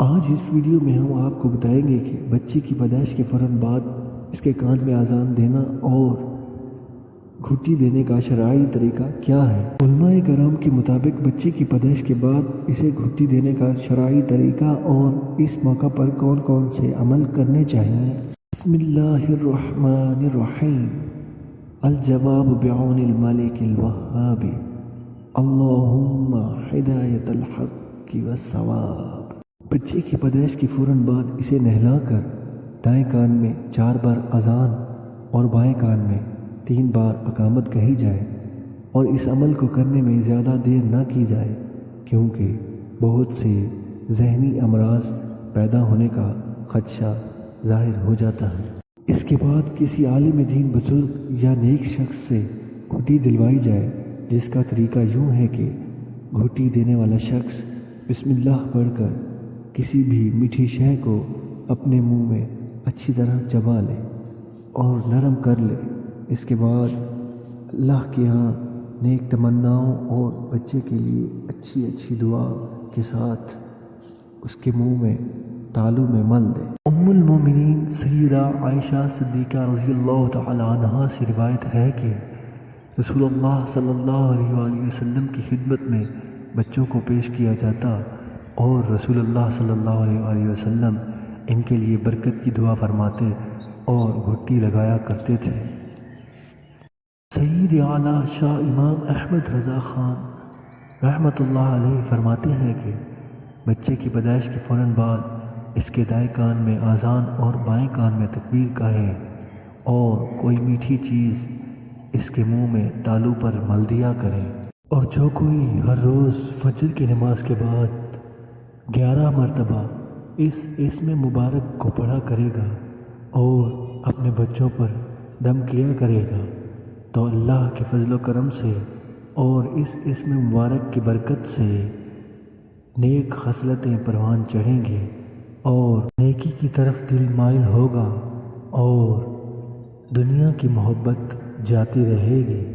آج اس ویڈیو میں ہم آپ کو بتائیں گے کہ بچے کی پیدائش کے فوراً بعد اس کے کان میں اذان دینا اور گھٹی دینے کا شرعی طریقہ کیا ہے۔ علماء کرام کے مطابق بچے کی پیدائش کے بعد اسے گھٹی دینے کا شرعی طریقہ اور اس موقع پر کون کون سے عمل کرنے چاہیے۔ بسم اللہ الرحمن الرحیم۔ الجواب بعون الملک الوہاب، اللہم ہدایت الحق والصواب۔ بچے کی پیدائش کے فوراً بعد اسے نہلا کر دائیں کان میں 4 بار اذان اور بائیں کان میں 3 بار اقامت کہی جائے، اور اس عمل کو کرنے میں زیادہ دیر نہ کی جائے کیونکہ بہت سے ذہنی امراض پیدا ہونے کا خدشہ ظاہر ہو جاتا ہے۔ اس کے بعد کسی عالم دین بزرگ یا نیک شخص سے گھٹی دلوائی جائے، جس کا طریقہ یوں ہے کہ گھٹی دینے والا شخص بسم اللہ پڑھ کر کسی بھی میٹھی شے کو اپنے منہ میں اچھی طرح چبا لے اور نرم کر لے۔ اس کے بعد اللہ کے ہاں نیک تمناؤں اور بچے کے لیے اچھی اچھی دعا کے ساتھ اس کے منہ میں تالو میں مل دے۔ ام المومنین سیدہ عائشہ صدیقہ رضی اللہ تعالی عنہا سے روایت ہے کہ رسول اللہ صلی اللہ علیہ وآلہ وسلم کی خدمت میں بچوں کو پیش کیا جاتا اور رسول اللہ صلی اللہ علیہ وآلہ وسلم ان کے لیے برکت کی دعا فرماتے اور گھٹی لگایا کرتے تھے۔ سید اعلیٰ شاہ امام احمد رضا خان رحمۃ اللہ علیہ فرماتے ہیں کہ بچے کی پیدائش کے فوراً بعد اس کے دائیں کان میں اذان اور بائیں کان میں تکبیر کہیں اور کوئی میٹھی چیز اس کے منہ میں تالو پر مل دیا کریں، اور جو کوئی ہر روز فجر کی نماز کے بعد 11 مرتبہ اس اسم مبارک کو پڑھا کرے گا اور اپنے بچوں پر دم کیا کرے گا تو اللہ کے فضل و کرم سے اور اس اسم مبارک کی برکت سے نیک خصلتیں پروان چڑھیں گے اور نیکی کی طرف دل مائل ہوگا اور دنیا کی محبت جاتی رہے گی۔